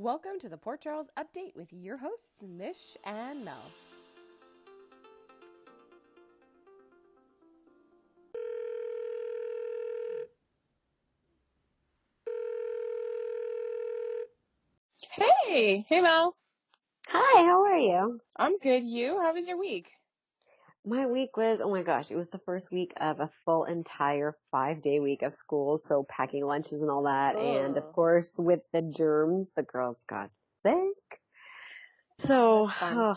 Welcome to the Port Charles Update with your hosts, Mish and Mel. Hey Mel. Hi, how are you? I'm good. You? How was your week? My week was, oh my gosh, it was the first week of a full entire 5-day week of school. So packing lunches and all that. And of Oh, course, with the germs, the girls got sick. that's So, fun.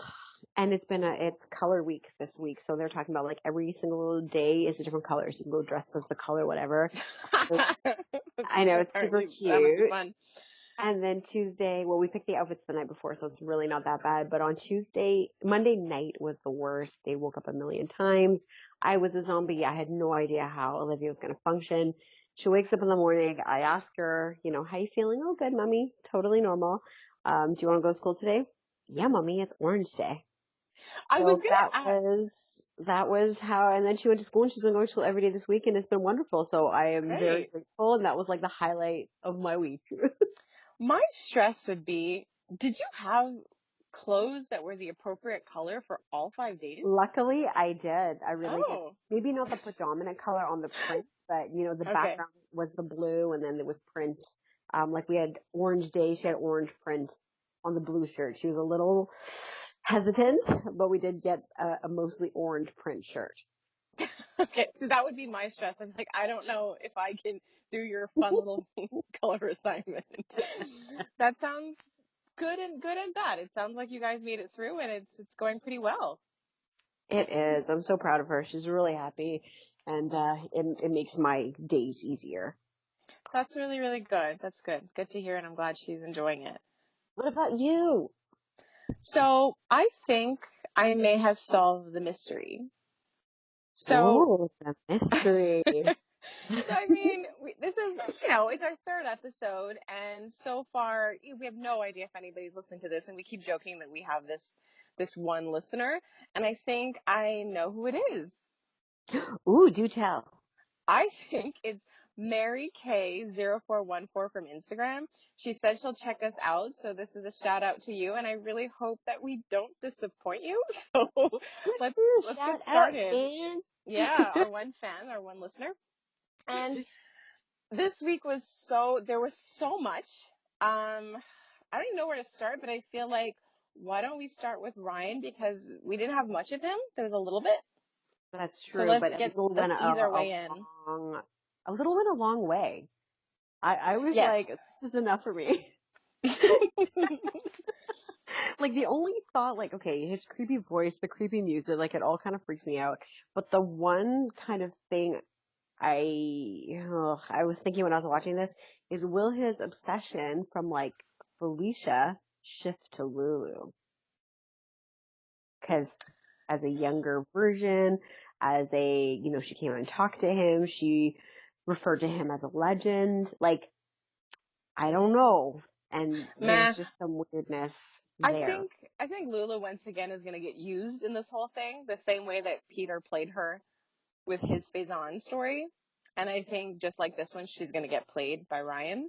and it's color week this week. So they're talking about like every single day is a different color. So you can go dressed as the color, whatever. I know it's super That must be cute. fun. And then Tuesday, well, we picked the outfits the night before, so it's really not that bad. But on Monday night was the worst. They woke up a million times. I was a zombie. I had no idea how Olivia was going to function. She wakes up in the morning. I ask her, how you feeling? Oh, good, mommy. Totally normal. Do you want to go to school today? Yeah, mommy, it's Orange Day. I was So gonna that ask. was how, and then she went to school and she's been going to school every day this week and it's been wonderful. So I am very Great. grateful. And that was like the highlight of my week. My stress would be, did you have clothes that were the appropriate color for all 5 days? Luckily, I did. I really did. Oh, Maybe not the predominant color on the print, but the okay. background was the blue, and then there was print. Like we had Orange Day, she had orange print on the blue shirt. She was a little hesitant, but we did get a mostly orange print shirt. Okay, so that would be my stress. I'm like, I don't know if I can do your fun little color assignment. That sounds good and bad. It sounds like you guys made it through and it's going pretty well. It is. I'm so proud of her. She's really happy, and it makes my days easier. That's really, really good. That's good. Good to hear, and I'm glad she's enjoying it. What about you? So I think I may have solved the mystery. So, Oh, the mystery. I mean, this is, it's our third episode, and so far we have no idea if anybody's listening to this, and we keep joking that we have this one listener, and I think I know who it is. Ooh, do tell. I think it's Mary K0414 from Instagram. She said she'll check us out, so this is a shout out to you, and I really hope that we don't disappoint you. So let's get Shout out, started. man. Yeah, our one fan, our one listener. And this week there was so much. I don't even know where to start, but I feel like, why don't we start with Ryan, because we didn't have much of him. There was a little bit. That's So true, but let's ease our way in. a little went a long way. I was Yes. like, this is enough for me. Like the only thought, like, okay, his creepy voice, the creepy music, like it all kind of freaks me out. But the one kind of thing I was thinking when I was watching this is, will his obsession from like Felicia shift to Lulu? Because as a younger version, she came out and talked to him. She referred to him as a legend. Like, I don't know. And Meh. there's just some weirdness I there. think I think Lula once again is going to get used in this whole thing, the same way that Peter played her with his Faison story. And I think just like this one, she's going to get played by Ryan.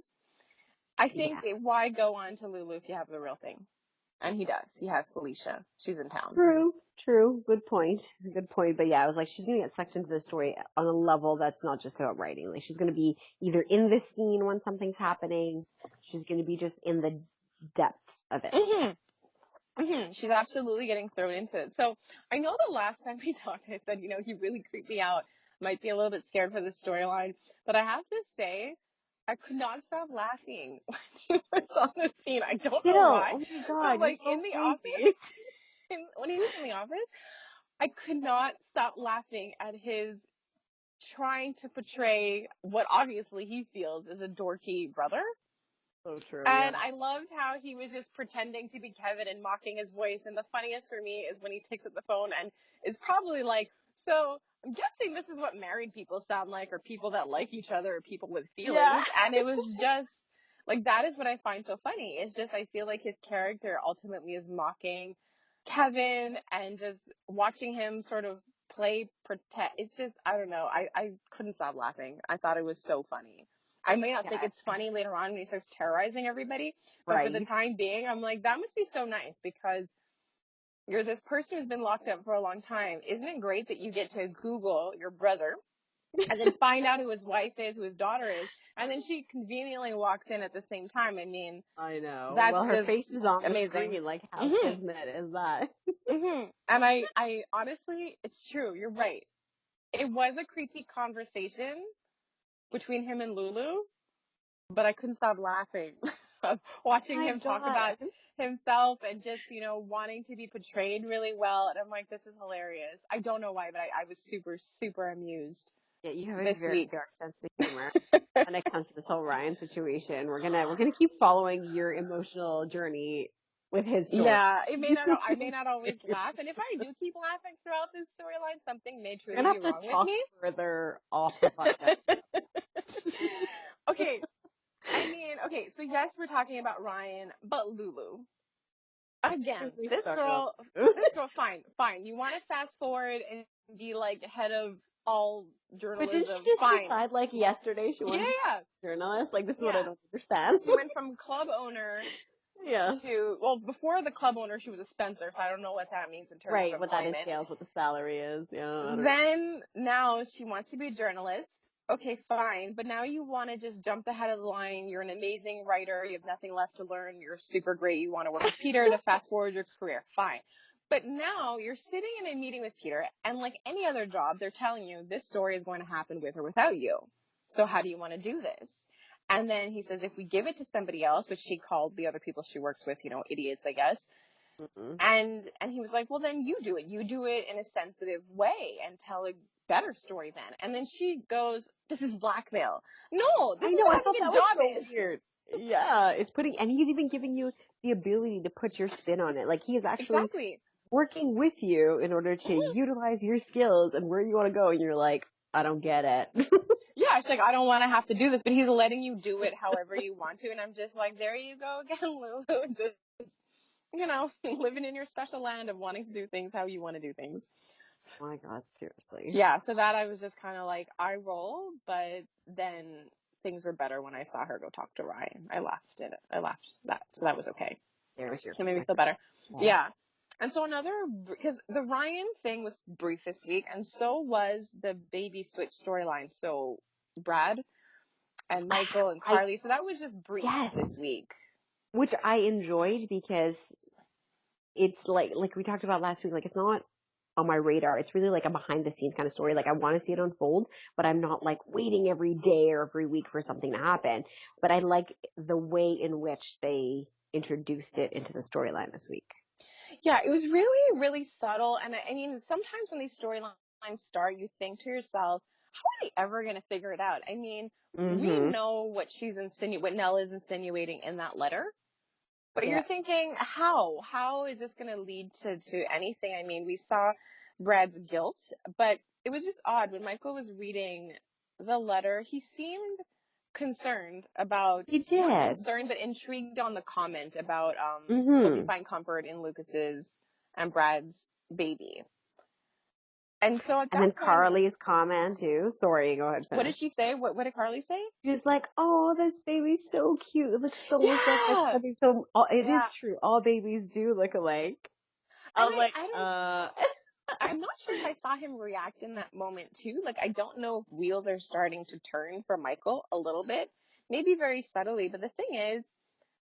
I think, Yeah. why go on to Lulu if you have the real thing? And he does. He has Felicia. She's in town. True. Good point. Good point. But yeah, I was like, she's going to get sucked into the story on a level that's not just about writing. Like, she's going to be either in this scene when something's happening, she's going to be just in the depths of it. Mm-hmm. Mm-hmm. She's absolutely getting thrown into it. So I know the last time we talked, I said, he really creeped me out. Might be a little bit scared for the storyline. But I have to say, I could not stop laughing when he was on the scene. I don't know Still, why. oh my But god, you're like so in the office, crazy. when he was in the office, I could not stop laughing at his trying to portray what obviously he feels is a dorky brother. So true, And yeah. I loved how he was just pretending to be Kevin and mocking his voice. And the funniest for me is when he picks up the phone and is probably like, so I'm guessing this is what married people sound like, or people that like each other, or people with Yeah. feelings. And it was just like, that is what I find so funny. It's just, I feel like his character ultimately is mocking Kevin, and just watching him sort of pretend. It's just, I don't know. I couldn't stop laughing. I thought it was so funny. I may not think Yeah. it's funny later on when he starts terrorizing everybody, but for the Right. time being, I'm like, that must be so nice because you're this person who's been locked up for a long time. Isn't it great that you get to Google your brother and then find out who his wife is, who his daughter is, and then she conveniently walks in at the same time? I mean, I know. Well, that's her face just is on the amazing. screen. Like, how Mhm. kismet is that? Mhm. And I honestly, it's true. You're right. It was a creepy conversation between him and Lulu, but I couldn't stop laughing watching My him talk God. about himself and just, wanting to be portrayed really well. And I'm like, this is hilarious. I don't know why, but I was super, super amused Yeah, you have a this very week. dark sense of humor when it comes to this whole Ryan situation. We're gonna keep following your emotional journey with his story. Yeah, I may not always laugh. And if I do keep laughing throughout this storyline, something may We're truly gonna be have to wrong with talk me. further off the podcast. Okay. I mean, okay, so yes, we're talking about Ryan, but Lulu. Again, Really this stuck up. girl, fine, fine. You want to fast forward and be like head of all But didn't she journalism, just fine. decide like yesterday she Yeah, wanted to be yeah, a journalist? Like this is what I yeah. don't understand. She went from club owner Yeah. well, before the club owner, she was a Spencer, so I don't know what that means in terms of Right, what that employment. entails, what the salary is. Yeah, I don't know. Then now she wants to be a journalist. Okay, fine. But now you want to just jump the head of the line. You're an amazing writer. You have nothing left to learn. You're super great. You want to work with Peter to fast forward your career. Fine. But now you're sitting in a meeting with Peter, and like any other job, they're telling you this story is going to happen with or without you. So how do you want to do this? And then he says, if we give it to somebody else, which she called the other people she works with, idiots, I guess. Mm-mm. And he was like, well, then you do it. You do it in a sensitive way and tell a better story then. And then she goes, this is blackmail. No, this I is know, what I having thought a that was job so is. weird. Yeah, it's and he's even giving you the ability to put your spin on it. Like he is actually Exactly. working with you in order to Mhm. utilize your skills and where you want to go. And you're like, I don't get it. Yeah, she's like, I don't want to have to do this, but he's letting you do it however you want to. And I'm just like, there you go again, Lulu. Just, living in your special land of wanting to do things how you want to do things. Oh my God, seriously. Yeah, so that I was just kind of like, I roll, but then things were better when I saw her go talk to Ryan. I laughed at it. I laughed that, so that was okay. There's your It made me feel perspective. better. Yeah. Yeah. And so because the Ryan thing was brief this week, and so was the baby switch storyline. So Brad and Michael and I, Carly. So that was just brief this yes, week. which I enjoyed because it's like we talked about last week, like it's not on my radar. It's really like a behind the scenes kind of story. Like I want to see it unfold, but I'm not like waiting every day or every week for something to happen. But I like the way in which they introduced it into the storyline this week. Yeah, it was really, really subtle. And I mean, sometimes when these storylines start, you think to yourself, how are they ever going to figure it out? I mean, we Mm-hmm. know what what Nell is insinuating in that letter. But Yeah. you're thinking, how? How is this going to lead to anything? I mean, we saw Brad's guilt, but it was just odd. When Michael was reading the letter, he seemed concerned about, He not did. concerned, but intrigued on the comment about, hope you Mm-hmm. find comfort in Lucas's and Brad's baby. And so at And that then point, Carly's comment too. Sorry, go ahead, what did finish. she say? What did Carly say? She's like, "Oh, this baby's so cute. It looks so much like my Yeah! puppy." So it is Yeah. true. All babies do look alike. I And was like, I don't I'm not sure if I saw him react in that moment too. Like, I don't know if wheels are starting to turn for Michael a little bit, maybe very subtly. But the thing is,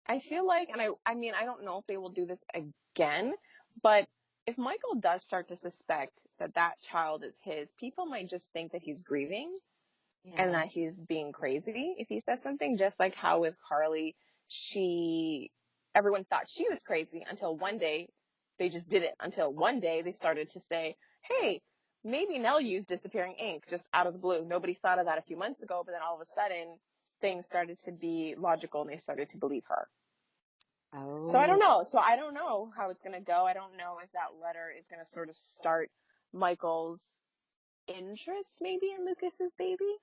I feel like, and I mean, I don't know if they will do this again, but if Michael does start to suspect that that child is his, people might just think that he's grieving and yeah. that he's being crazy if he says something, just like how with Carly, everyone thought she was crazy until one day they just didn't, until one day they started to say, hey, maybe Nell used disappearing ink just out of the blue. Nobody thought of that a few months ago, but then all of a sudden things started to be logical and they started to believe her. So I don't Oh, know. So I don't know how it's going to go. I don't know if that letter is going to sort of start Michael's interest maybe in Lucas's baby.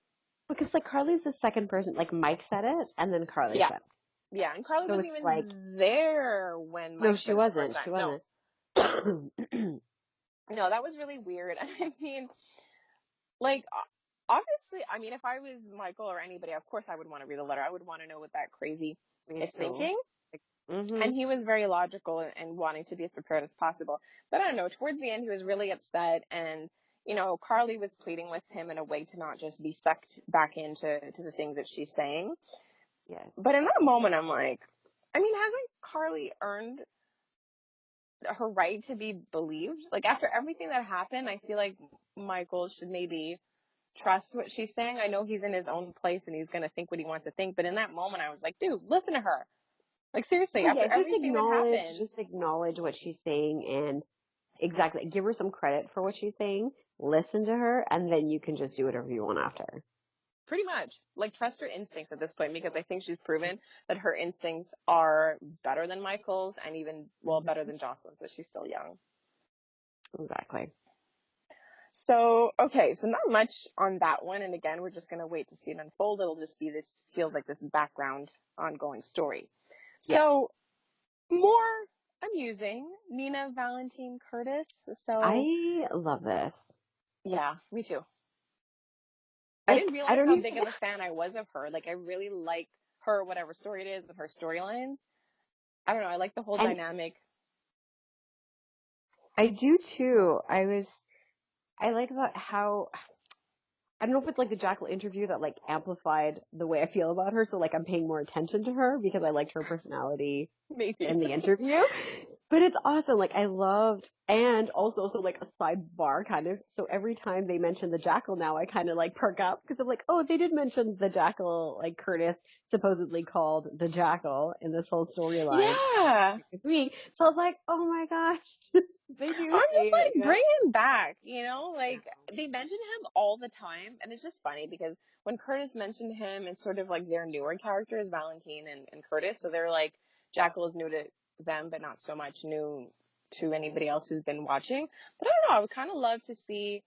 because like Carly's the second person. Like Mike said it, and then Carly Yeah. said it. Yeah, and Carly So wasn't it's like, even there when no, Mike she said it the first wasn't. She time. No. wasn't. No, that was really weird. And I mean, like, obviously, I mean, if I was Michael or anybody, of course I would want to read the letter. I would want to know what that crazy Me is too. thinking. Mhm. And he was very logical and wanting to be as prepared as possible. But I don't know, towards the end, he was really upset. And, Carly was pleading with him in a way to not just be sucked back into the things that she's saying. Yes. But in that moment, I'm like, I mean, hasn't Carly earned her right to be believed? Like, after everything that happened, I feel like Michael should maybe trust what she's saying. I know he's in his own place and he's going to think what he wants to think. But in that moment, I was like, dude, listen to her. Like, seriously, Oh after yeah, everything that happened, just acknowledge what she's saying and exactly give her some credit for what she's saying. Listen to her, and then you can just do whatever you want after. pretty much, like, trust her instinct at this point, because I think she's proven that her instincts are better than Michael's and even, well, better Mhm. than Jocelyn's, but she's still young. Exactly. So, okay, so not much on that one. And again, we're just going to wait to see it unfold. It'll just be this, feels like this background ongoing story. Yeah. So, more amusing, Nina Valentine Curtis. So, I love this. yeah, me too. I didn't Like, I realize don't how even, big of a fan I was of her. Like, I really like her, whatever story it is, of her storylines. I don't know. I like the whole and dynamic. I do too. I like about how, I don't know if it's like the Jackal interview that like amplified the way I feel about her. So like I'm paying more attention to her because I liked her personality Maybe. in the interview. But it's awesome. Like I loved, and also so like a sidebar kind of. So every time they mention the Jackal now, I kind of like perk up because I'm like, oh, they did mention the Jackal, like Curtis supposedly called the Jackal in this whole storyline Yeah. this week. So I was like, oh my gosh, they do I'm just say it, like, bring him back, Like, they mention him all the time. And it's just funny because when Curtis mentioned him, it's sort of like their newer characters, Valentine and Curtis. So they're like, Jackal is new to them, but not so much new to anybody else who's been watching. But I don't know. I would kind of love to see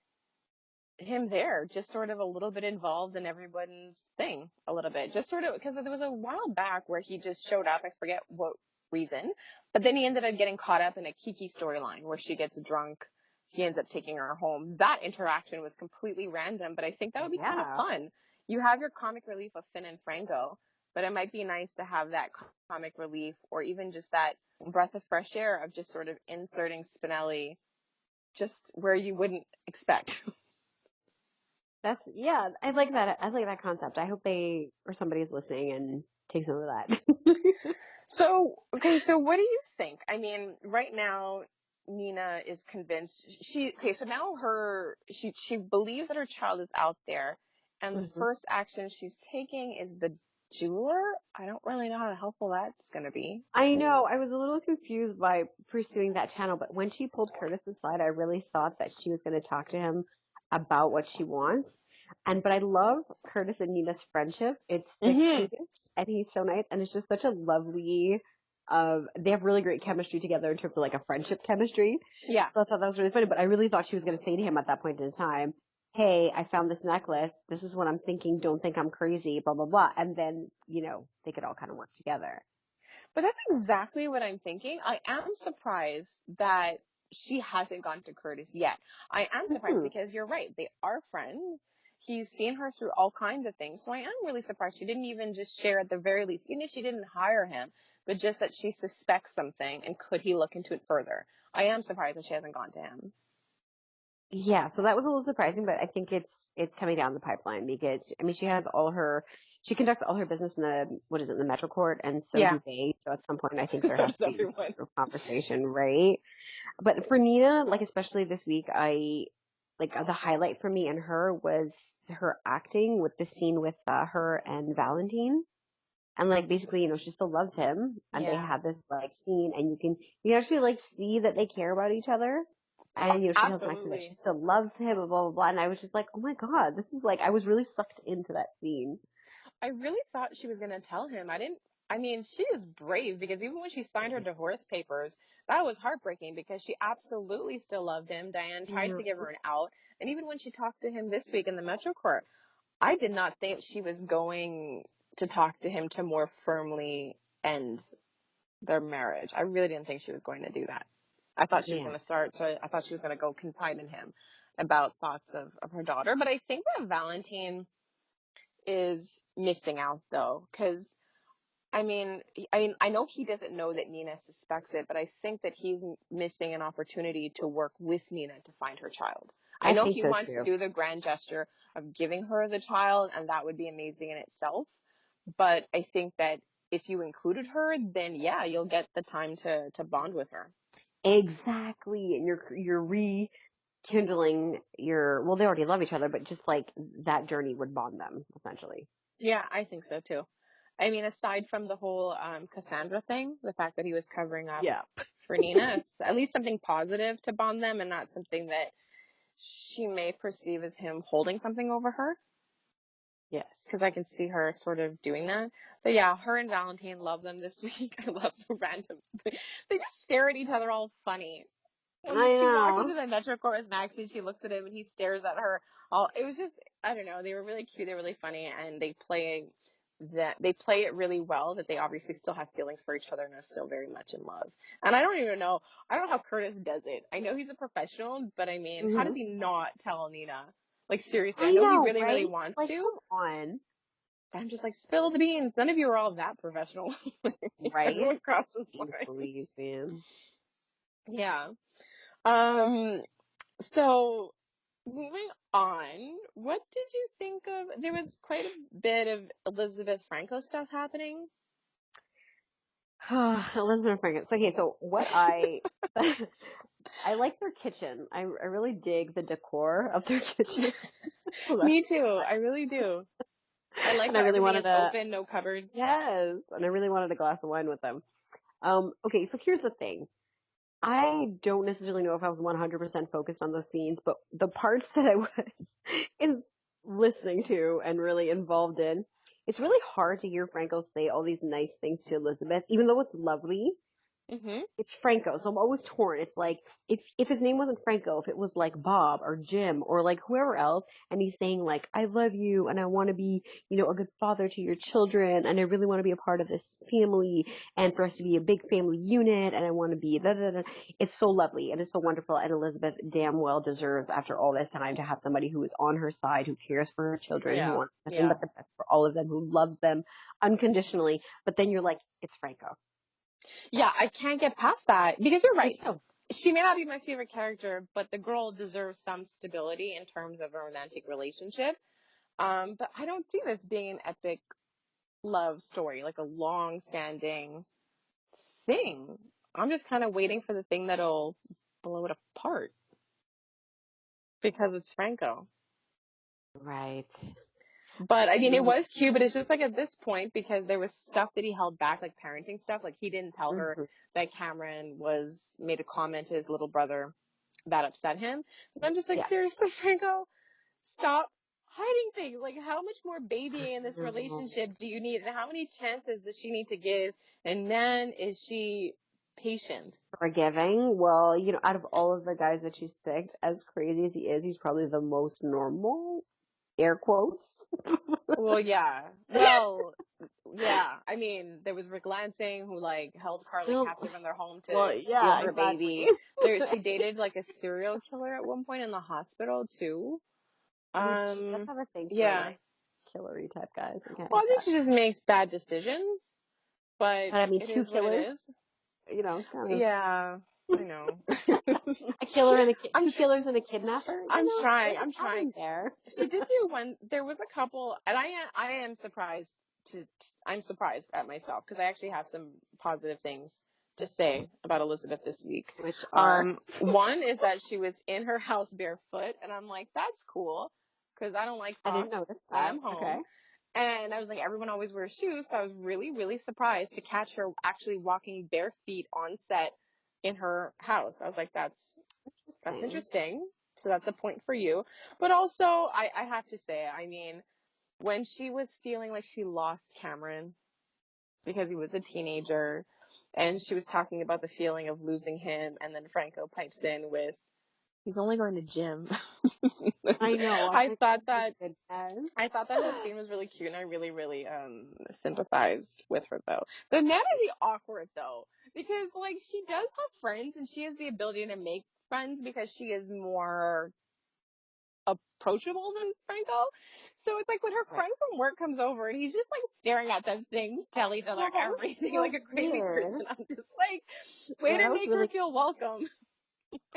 him there, just sort of a little bit involved in everyone's thing a little bit. Just sort of, because there was a while back where he just showed up. I forget what reason, but then he ended up getting caught up in a Kiki storyline where she gets drunk. He ends up taking her home. That interaction was completely random, but I think that would be kind of Yeah. fun. You have your comic relief of Finn and Franco, but it might be nice to have that comic relief or even just that breath of fresh air of just sort of inserting Spinelli just where you wouldn't expect. That's yeah, I like that. I like that concept. I hope they or somebody's listening and takes some of that. So, okay, so what do you think? I mean, right now, Nina is convinced okay, so now she believes that her child is out there, and the Mhm. first action she's taking is the jeweler. I don't really know how helpful that's going to be. I know. I was a little confused by pursuing that channel, but when she pulled Curtis aside, I really thought that she was going to talk to him about what she wants. But I love Curtis and Nina's friendship. It's the Mm-hmm. cutest, and he's so nice, and it's just such a lovely. They have really great chemistry together in terms of like a friendship chemistry. Yeah. So I thought that was really funny. But I really thought she was going to say to him at that point in time, "Hey, I found this necklace. This is what I'm thinking. Don't think I'm crazy." Blah blah blah. And then they could all kind of work together. But that's exactly what I'm thinking. I am surprised that she hasn't gone to Curtis yet. I am surprised Mhm. because you're right. They are friends. He's seen her through all kinds of things. So I am really surprised she didn't even just share at the very least, even if she didn't hire him, but just that she suspects something and could he look into it further. I am surprised that she hasn't gone to him. Yeah, so that was a little surprising, but I think it's coming down the pipeline because I mean she conducts all her business in the what is it, the Metro Court, and so Yeah. do they. So at some point I think there So has does to be everyone. a conversation, right? But for Nina, like especially this week, I like the highlight for me and her was her acting with the scene with her and Valentine. And like basically, she still loves him and they Yeah. have this like scene and you can actually like see that they care about each other. And she tells Maxie that she Absolutely. still loves him and blah blah blah. And I was just like, oh my god, this is like I was really sucked into that scene. I really thought she was going to tell him. I mean, she is brave because even when she signed her divorce papers, that was heartbreaking because she absolutely still loved him. Diane tried Yeah. to give her an out. And even when she talked to him this week in the Metro Court, I did not think she was going to talk to him to more firmly end their marriage. I really didn't think she was going to do that. I thought she was Yeah. going to start to, I thought she was going to go confide in him. about thoughts of her daughter. But I think that Valentine is missing out though, because I know he doesn't know that Nina suspects it, but I think that he's missing an opportunity to work with Nina to find her child. I I know think he so wants to too. do the grand gesture of giving her the child, and that would be amazing in itself. But I think that if you included her, then yeah, you'll get the time to bond with her. Exactly. And you're rekindling your, well, they already love each other, but just like that journey would bond them, essentially. Yeah, I think so too. I mean, aside from the whole Cassandra thing, the fact that he was covering up Yeah. for Nina, is at least something positive to bond them and not something that she may perceive as him holding something over her. Yes. Because I can see her sort of doing that. But yeah, her and Valentine love them this week. I love the random. They just stare at each other all funny. When I she walked into know. the Metro Court with Maxie, she looks at him and he stares at her. All it was just, I don't know. They were really cute. They were really funny, and they play it really well. That they obviously still have feelings for each other and are still very much in love. And I don't even know. I don't know how Curtis does it. I know he's a professional, but I mean, how does Hmm. he not tell Nina? Like seriously, I I know he know, really, really right? wants Like, to. come on. I'm just like, spill the beans. None of you are all that professional. Right? Everyone crosses Jeez lines. Louise, man. Yeah. Um. So moving on, what did you think of? There was quite a bit of Elizabeth Franco stuff happening. Elizabeth Franklin. So, okay, so what I like their kitchen. I really dig the decor of their kitchen. So Me that's too. fun. I really do. I like And I how really everything wanted is a, open, no cupboards. yes, and I really wanted a glass of wine with them. Okay, so here's the thing. I don't necessarily know if I was 100% focused on those scenes, but the parts that I was in listening to and really involved in, it's really hard to hear Franco say all these nice things to Elizabeth, even though it's lovely. Mm-hmm. It's Franco, so I'm always torn. It's like if his name wasn't Franco, if it was like Bob or Jim or like whoever else, and he's saying like I love you and I want to be, a good father to your children and I really want to be a part of this family and for us to be a big family unit and I want to be da da da. It's so lovely and it's so wonderful and Elizabeth damn well deserves after all this time to have somebody who is on her side, who cares for her children, who Yeah. wants nothing Yeah. but the best for all of them, who loves them unconditionally. But then you're like, it's Franco. Yeah, I can't get past that because you're Me right. too. She may not be my favorite character, but the girl deserves some stability in terms of a romantic relationship. But I don't see this being an epic love story, like a long standing thing. I'm just kind of waiting for the thing that'll blow it apart because it's Franco. Right. But I mean, it Mm-hmm. was cute, but it's just like at this point because there was stuff that he held back, like parenting stuff. Like he didn't tell her that Cameron was made a comment to his little brother that upset him. But I'm just like, Yeah. seriously, Franco, stop hiding things. Like, how much more babying in this No. relationship do you need, and how many chances does she need to give? And man, is she patient. Forgiving. Well, out of all of the guys that she's picked, as crazy as he is, he's probably the most normal. Air quotes. Well, yeah. Well, yeah. I mean, there was Rick Lansing who like held Carly Still, captive in their home well, to steal yeah, her exactly. baby. She dated like a serial killer at one point in the hospital too. She does have a thing for Yeah. like killery type guys. I can't Well, hate I think that. she just makes bad decisions, but But I mean, it two is what it killers. is. It's kind of Yeah, I know. a killer and I'm two killers and a kidnapper. I'm There's trying. a I'm trying. pattern there. She did do one. There was a couple, and I am surprised I'm surprised at myself because I actually have some positive things to say about Elizabeth this week. Which are, One is that she was in her house barefoot, and I'm like, that's cool because I don't like I didn't socks notice when that. I'm Okay. home. And I was like, everyone always wears shoes, so I was really, really surprised to catch her actually walking bare feet on set in her house. I was like, that's Interesting. interesting. So that's a point for you. But also, I have to say, I mean, when she was feeling like she lost Cameron because he was a teenager, and she was talking about the feeling of losing him, and then Franco pipes in with, he's only going to gym. I know. I'm I like, thought oh my that goodness. I thought that whole scene was really cute, and I really, really sympathized with her though. The Nana is awkward though, because like she does have friends, and she has the ability to make friends because she is more approachable than Franco. So it's like when her Right. friend from work comes over and he's just like staring at them saying, tell each Yeah, other that was everything like so a crazy weird. person. I'm just like, way Yeah, to that was make her really. feel welcome.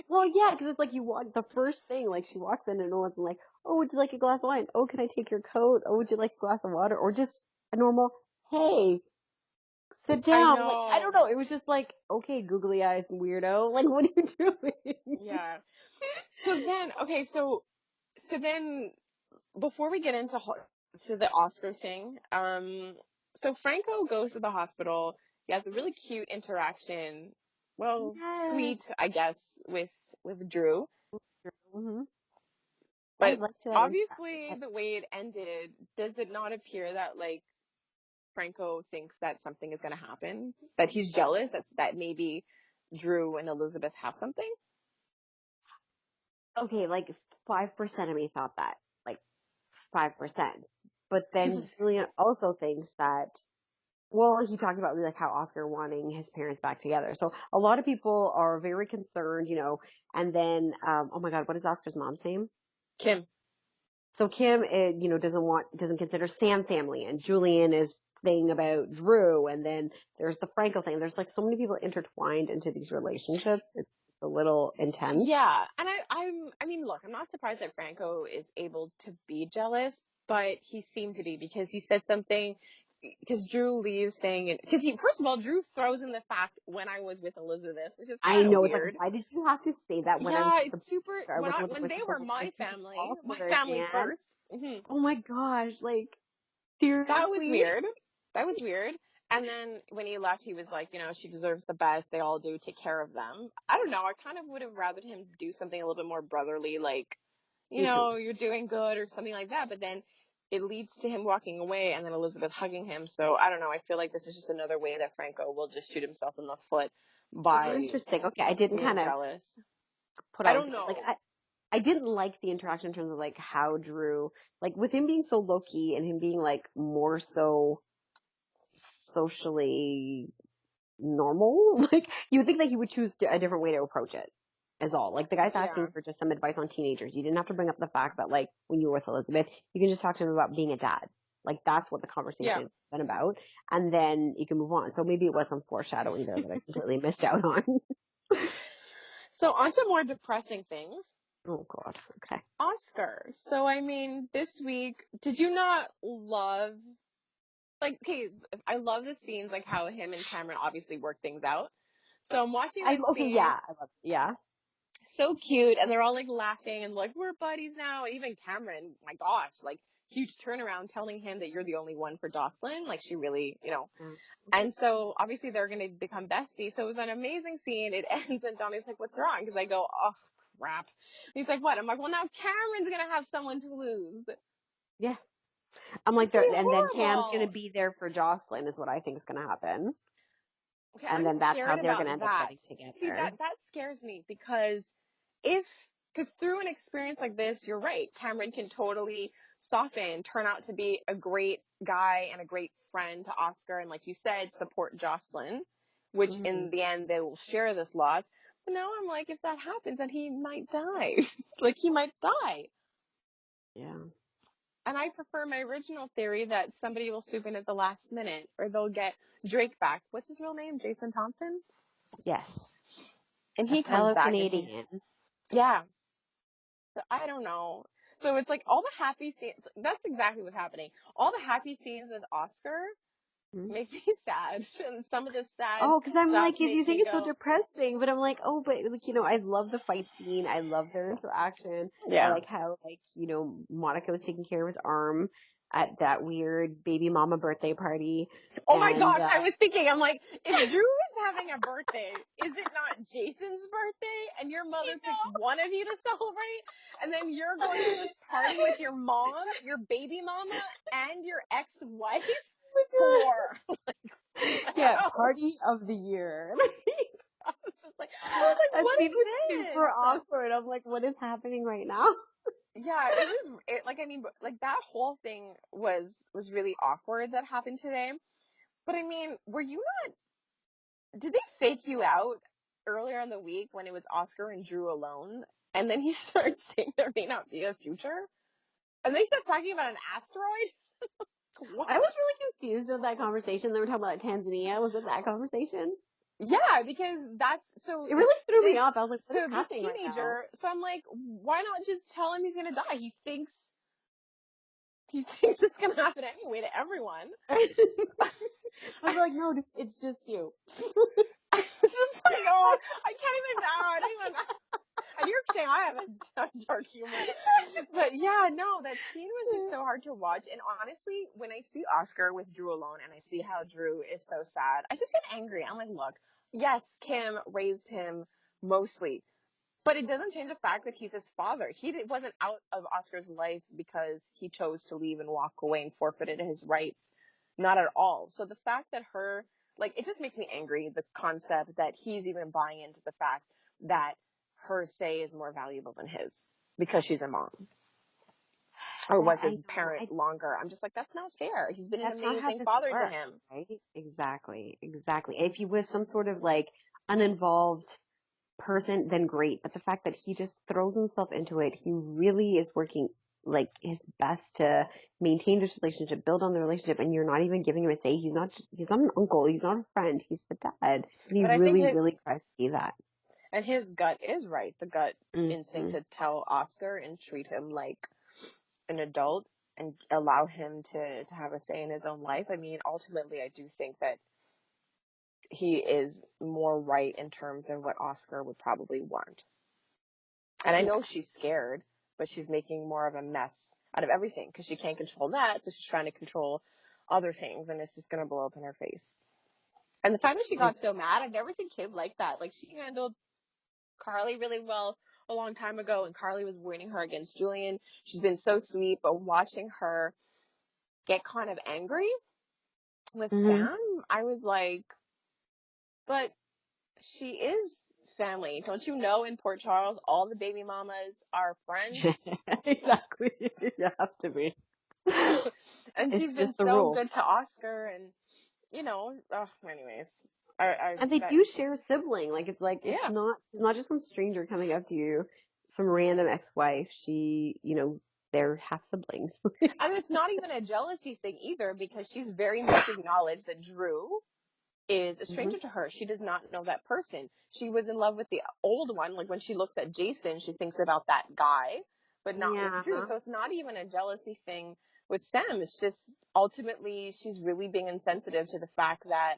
Well, yeah, because it's like you walk the first thing, like she walks in and no one's like, "Oh, would you like a glass of wine? Oh, can I take your coat? Oh, would you like a glass of water?" Or just a normal, "Hey, sit I down." Like I don't know. know. It was just like, "Okay, googly eyes weirdo. Like what are you doing?" Yeah. So then, okay, so then before we get into to the Oscar thing, so Franco goes to the hospital. He has a really cute interaction, well, Yes. sweet, I guess, with Drew. Hmm. I But liked that obviously, interaction. the way it ended, does it not appear that like Franco thinks that something is going to happen? That he's jealous that maybe Drew and Elizabeth have something? Okay, like 5% of me thought that, like 5%. But then Because Julian also thinks that. Well, he talked about like how Oscar wanting his parents back together. So a lot of people are very concerned, and then, oh my God, what is Oscar's mom's name? Kim. So Kim, doesn't consider Sam family, and Julian is saying about Drew, and then there's the Franco thing. There's like so many people intertwined into these relationships. It's a little intense. Yeah, and I mean, look, I'm not surprised that Franco is able to be jealous, but he seemed to be because he said something. Because Drew leaves saying it. Because first of all, Drew throws in the fact when I was with Elizabeth, which is I kind of know. It's like, weird. why did you have to say that when I was Yeah, with the it's super. I wasn't with When they Elizabeth? were my Like, this is family, my awkward, family man. first. Oh my gosh, like That was seriously? weird. That was weird. And then when he left, he was like, she deserves the best. They all do. Take care of them. I don't know. I kind of would have rather him do something a little bit more brotherly, like, Me too. you're doing good or something like that. But then it leads to him walking away and then Elizabeth hugging him. So I don't know. I feel like this is just another way that Franco will just shoot himself in the foot Oh, by interesting. Okay, I didn't being kind of jealous. put I all don't together. Like know. I didn't like the interaction in terms of like how Drew, like with him being so low key and him being like more so socially normal. Like you would think that he would choose a different way to approach it. Is all. Like the guy's asking Yeah. for just some advice on teenagers. You didn't have to bring up the fact that like when you were with Elizabeth, you can just talk to him about being a dad. Like that's what the Yeah. conversation has been about, and then you can move on. So maybe it was some foreshadowing there that I completely missed out on. So on to more depressing things. Oh God. Okay. Oscar. So I mean, this week, did you not love like okay, I love the scenes like how him and Cameron obviously work things out. So I'm watching I this okay. scene, Yeah. I love. Yeah. so cute, and they're all like laughing and like we're buddies now. Even Cameron, my gosh, like huge turnaround telling him that you're the only one for Jocelyn. Like she really. Yeah. And so obviously they're going to become besties. So it was an amazing scene. It ends and Donnie's like, what's wrong? Because I go, oh crap. And he's like, what? I'm like, well now Cameron's going to have someone to lose. Yeah. I'm like It's gonna there, be and then Cam's gonna horrible. be there for Jocelyn is what I think is gonna happen, Okay, and I'm then that's how scared they're gonna about end up that. getting See, together. that scares me because through an experience like this, you're right. Cameron can totally soften, turn out to be a great guy and a great friend to Oscar, and like you said, support Jocelyn, which Hmm. in the end they will share this lot. But now I'm like, if that happens, then he might die. Like he might die. Yeah. And I prefer my original theory that somebody will swoop in at the last minute, or they'll get Drake back. What's his real name? Jason Thompson? Yes. And A he comes fellow back and he, Canadian. yeah. So I don't know. So it's like all the happy scenes. That's exactly what's happening. All the happy scenes with Oscar Hmm. make me sad, and some of the sad Oh, because I'm stuff like, as you make saying, me it's so go, depressing, but I'm like, oh, but like, I love the fight scene. I love their interaction. I yeah. like how, like, Monica was taking care of his arm at that weird baby mama birthday party, Oh my and gosh, I was thinking, I'm like, if Drew is having a birthday, is it not Jason's birthday? And your mother picked one of you to celebrate, and then you're going to this party with your mom, your baby mama, and your ex-wife? Score. What the yeah, hell? party of the year. I was like, That what scene was is super this? awkward. I'm like, what is happening right now? Yeah, like I mean, like that whole thing was really awkward that happened today. But I mean, did they fake you out earlier in the week when it was Oscar and Drew alone? And then he starts saying there may not be a future. And then he starts talking about an asteroid. What? I was really confused with that conversation. They were talking about Tanzania. Was it that conversation? Yeah, because that's so It really threw me this off. I was like, what is this happening right now? teenager. So I'm like, why not just tell him he's gonna die? He thinks it's gonna happen anyway to everyone. I was like, no, it's just you. This is like, oh, I can't even know. I don't even know. And you're saying I have a dark humor. But yeah, no, that scene was just so hard to watch. And honestly, when I see Oscar with Drew alone and I see how Drew is so sad, I just get angry. I'm like, look, yes, Kim raised him mostly, but it doesn't change the fact that he's his father. Wasn't out of Oscar's life because he chose to leave and walk away and forfeited his rights. Not at all. So the fact that it just makes me angry, the concept that he's even buying into the fact that her say is more valuable than his because she's a mom or was I his know. parent longer. I'm just like, that's not fair. He's been an That's not how amazing this father to works, him. right? Exactly. Exactly. If he was some sort of like uninvolved person, then great. But the fact that he just throws himself into it, he really is working like his best to maintain this relationship, build on the relationship, and you're not even giving him a say. He's not an uncle. He's not a friend. He's the dad. And he But I think really, really tries to see that. and his gut is right. The gut instinct Mm-hmm. to tell Oscar and treat him like an adult and allow him to have a say in his own life. I mean, ultimately, I do think that he is more right in terms of what Oscar would probably want. And I Yeah. know she's scared, but she's making more of a mess out of everything because she can't control that, so she's trying to control other things, and it's just going to blow up in her face. And the fact that she got so mad, I've never seen Kim like that. Like, she handled Carly really well a long time ago, and Carly was winning her against Julian. She's been so sweet, but watching her get kind of angry with Mm-hmm. Sam, I was like, but she is family. Don't you know in Port Charles, all the baby mamas are friends? Exactly. You have to be. And It's she's been just the so rule. good to Oscar, and anyways, I And they that do share a sibling. It's yeah. not just some stranger coming up to you, some random ex-wife. They're half siblings. And it's not even a jealousy thing either because she's very much acknowledged that Drew is a Hmm. stranger to her. She does not know that person. She was in love with the old one. Like when she looks at Jason, she thinks about that guy, but not with Yeah. Drew. So it's not even a jealousy thing with Sam. It's just ultimately she's really being insensitive to the fact that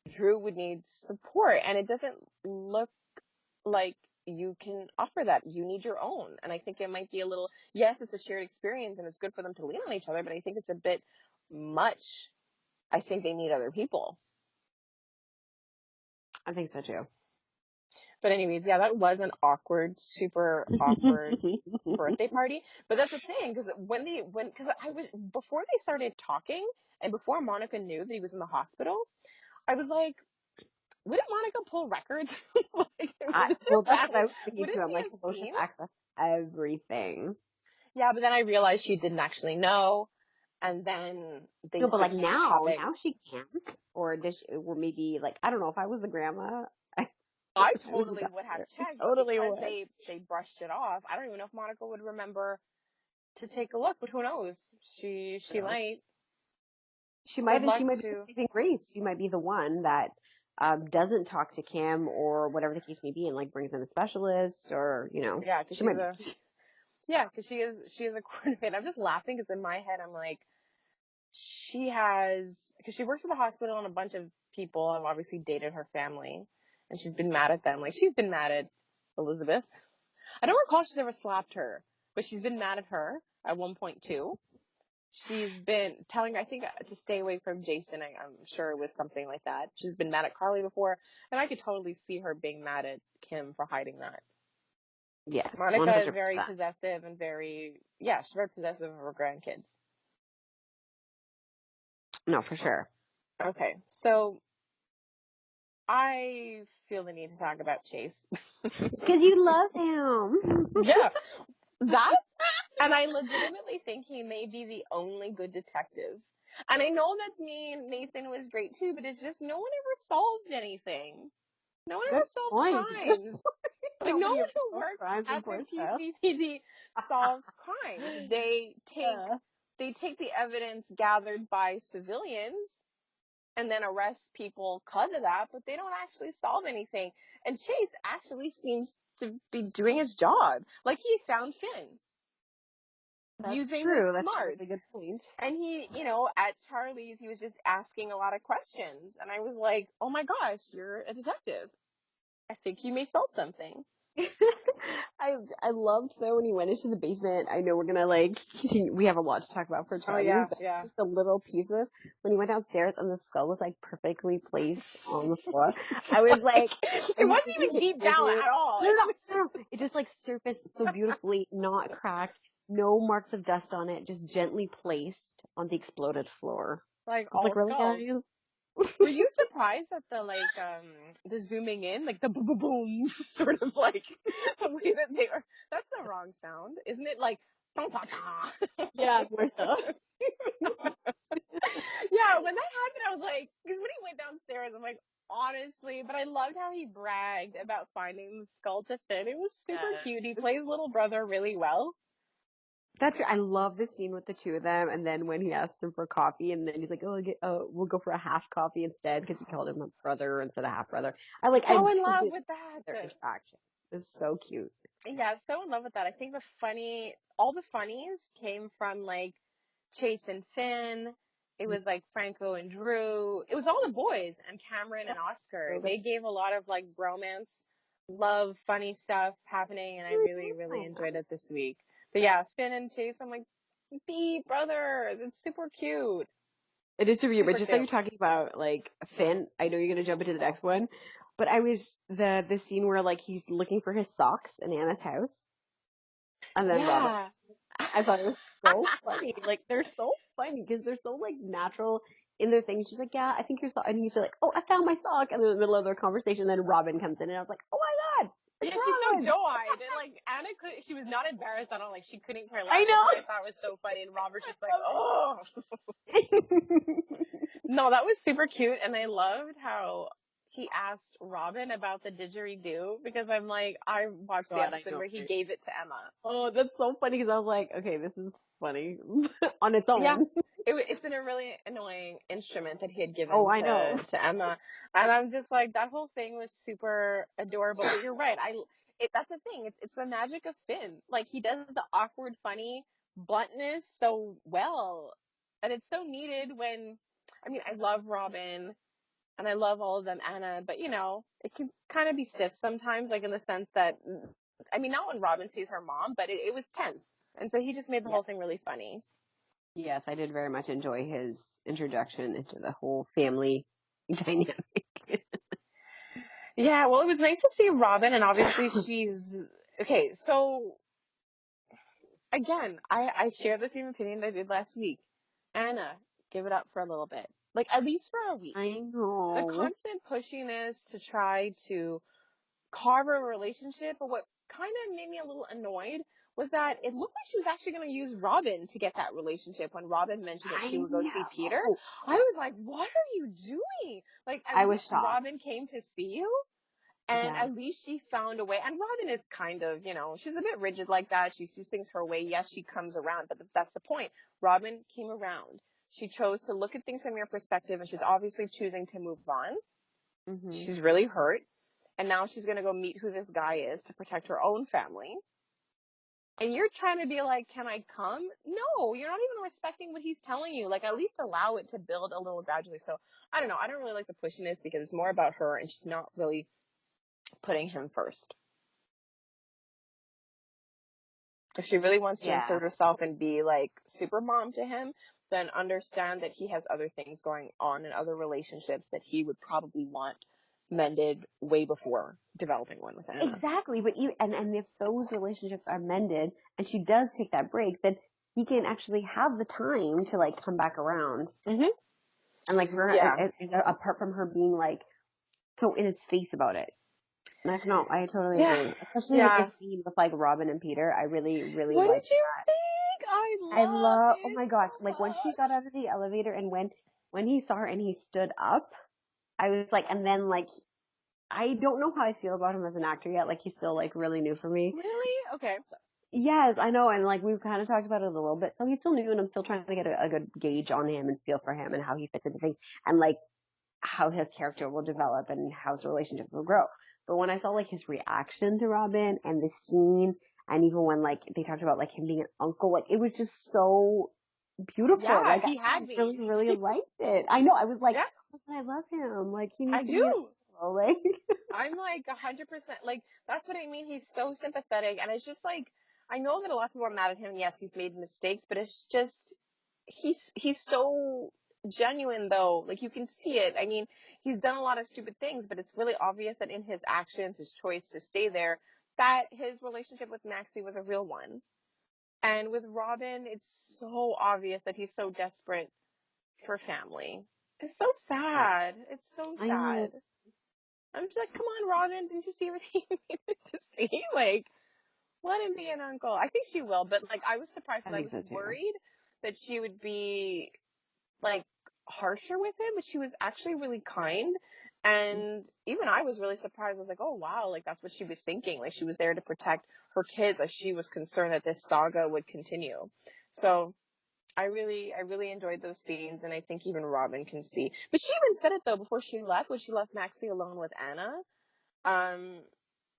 Drew would need support. And it doesn't look like you can offer that. You need your own. And I think it might be a little, yes, it's a shared experience and it's good for them to lean on each other, but I think it's a bit much. I think they need other people. I think so too. But anyways, yeah, that was an super awkward birthday party. But that's the thing, because because before they started talking and before Monica knew that he was in the hospital, I was like, wouldn't Monica pull records? Like, Well, that's what I was thinking too. wouldn't I'm she like, have well, she'll seen? access everything. Yeah, but then I realized she didn't actually know. And then they No, but like switched now topics. she can, or maybe like I don't know if I was the grandma, I I would be totally would have doctor. I checked, but totally because would. they brushed it off, I don't even know if Monica would remember to take a look, but who knows? She True. might. She Good might, and she luck might be to saving grace. She might be the one that doesn't talk to Kim or whatever the case may be, and like brings in a specialist, or yeah, because she might be. she is a coordinator. I'm just laughing because in my head I'm like because she works at the hospital and a bunch of people have obviously dated her family, and she's been mad at them. Like she's been mad at Elizabeth. I don't recall she's ever slapped her, but she's been mad at her at one point too. She's been telling her, I think, to stay away from Jason. I'm sure it was something like that. She's been mad at Carly before, and I could totally see her being mad at Kim for hiding that. Yes, Monica is very 100%. possessive and she's very possessive of her grandkids. No, for sure. Okay, so I feel the need to talk about Chase. Because you love him. Yeah, that, and I legitimately think he may be the only good detective. And I know that's mean. Nathan was great too, but it's just no one ever solved anything. No one ever Good solved point. crimes. Like no Nobody one ever who solves works crimes in at the Portugal. PCPD solves crimes. Yeah. They take the evidence gathered by civilians and then arrest people because of that, but they don't actually solve anything. And Chase actually seems to be doing his job. Like he found Finn That's using his true. That's a smarts. really good point. And he, at Charlie's, he was just asking a lot of questions. And I was like, oh my gosh, you're a detective. I think you may solve something. I loved though when he went into the basement. I know we're gonna like continue. We have a lot to talk about for Oh, Charlie, yeah, but yeah. just a little piece of when he went downstairs and the skull was like perfectly placed on the floor. I was like, It and he wasn't took even a deep picture down of it. at all. No, It no, was no, no. It just like surfaced so beautifully, not cracked, no marks of dust on it, just gently placed on the exploded floor. like I was like, all really, skulls. guys? Were you surprised at the zooming in, like the boom boom boom, sort of like the way that they are? That's the wrong sound, isn't it? Like, dun, dun, dun. Yeah, more so. Yeah, when that happened, I was like, because when he went downstairs, I'm like, honestly, but I loved how he bragged about finding the skull to Finn. It was super Yeah. cute. He plays little brother really well. I love the scene with the two of them, and then when he asks him for coffee, and then he's like, we'll go for a half coffee instead," because he called him a brother instead of half brother. I So in loved love with that. their interaction. It was so cute. Yeah, so in love with that. I think all the funnies came from like Chase and Finn. It was like Franco and Drew. It was all the boys and Cameron and Oscar. They gave a lot of like bromance, love, funny stuff happening, and I really, really enjoyed it this week. But yeah, Finn and Chase, I'm like, be brothers. It's super cute. It is super cute, but Super just like you're cute. talking about like Finn, I know you're gonna jump into the next one, but I was the scene where like he's looking for his socks in Anna's house, and then Robin. Yeah. I thought it was so funny. Like they're so funny because they're so like natural in their things. She's like, "Yeah, I think your sock," and he's like, "Oh, I found my sock." And in the middle of their conversation, then Robin comes in, and I was like, "Oh my god, it's Yeah, she's so Robin!" doe-eyed. And like Anna she was not embarrassed at all. Like she couldn't care I less, which I know. thought was so funny. And Robert's just like, I oh. love it. No, that was super cute. And I loved how he asked Robin about the didgeridoo because I'm like, I watched the God, I episode know. where he Right? gave it to Emma. Oh, that's so funny because I was like, okay, this is funny on its Yeah. own. It's in a really annoying instrument that he had Oh, given I know. to Emma. And I'm just like, that whole thing was super adorable. But you're right. That's the thing. It's the magic of Finn. Like he does the awkward, funny bluntness so well. And it's so needed I love Robin and I love all of them, Anna, but it can kind of be stiff sometimes, like in the sense that, not when Robin sees her mom, but it was tense. And so he just made the Yeah. whole thing really funny. Yes, I did very much enjoy his introduction into the whole family dynamic. Yeah, well, it was nice to see Robin, and obviously she's okay. So again, I share the same opinion that I did last week. Anna, give it up for a little bit, like at least for a week. I The know. constant pushiness to try to carve a relationship, but what kind of made me a little annoyed was that it looked like she was actually going to use Robin to get that relationship. When Robin mentioned that I she would go see Peter, know. I was like, what are you doing? Like, at I was least shocked. Robin came to see you. And Yeah. at least she found a way. And Robin is kind of, she's a bit rigid like that. She sees things her way. Yes, she comes around, but that's the point. Robin came around. She chose to look at things from your perspective, and she's obviously choosing to move on. Mhm. She's really hurt. And now she's going to go meet who this guy is to protect her own family. And you're trying to be like, can I come? No, you're not even respecting what he's telling you. Like, at least allow it to build a little gradually. So, I don't know. I don't really like the pushiness because it's more about her and she's not really putting him first. If she really wants to Yeah. insert herself and be like super mom to him, then understand that he has other things going on and other relationships that he would probably want mended way before developing one with Anna. Exactly. But and if those relationships are mended and she does take that break, then he can actually have the time to like come back around. Mm-hmm. And like her, Yeah. apart from her being like so in his face about it. Like, no, I totally Yeah. agree. Especially with the Yeah. scene with like Robin and Peter. I really, really What liked did you that. think? I I loved love, oh it my gosh, so like when she got much. out of the elevator and when he saw her and he stood up, I was like, and then like I don't know how I feel about him as an actor yet. Like he's still like really new for me. Really? Okay. Yes, I know, and like we've kind of talked about it a little bit. So he's still new, and I'm still trying to get a good gauge on him and feel for him and how he fits into things, and like how his character will develop and how his relationship will grow. But when I saw like his reaction to Robin and the scene, and even when like they talked about like him being an uncle, like it was just so beautiful. Yeah, Like he I had me. really, really liked it. I know. I was like, Yeah, oh, I love him. Like he I needs to be an do. uncle. Like I'm like 100%. Like, that's what I mean. He's so sympathetic. And it's just like, I know that a lot of people are mad at him. Yes, he's made mistakes, but it's just, he's so genuine though. Like, you can see it. I mean, he's done a lot of stupid things, but it's really obvious that in his actions, his choice to stay there, that his relationship with Maxie was a real one. And with Robin, it's so obvious that he's so desperate for family. It's so yeah, sad. It's so I know. sad. I'm just like, come on, Robin, didn't you see everything you needed to see? Like, let him be an uncle. I think she will, but like, I was surprised I because I think was so too. worried that she would be like harsher with him, but she was actually really kind. And even I was really surprised. I was like, oh wow, like that's what she was thinking. Like she was there to protect her kids. Like she was concerned that this saga would continue. So I really enjoyed those scenes, and I think even Robin can see. But she even said it though before she left, when she left Maxie alone with Anna. Um,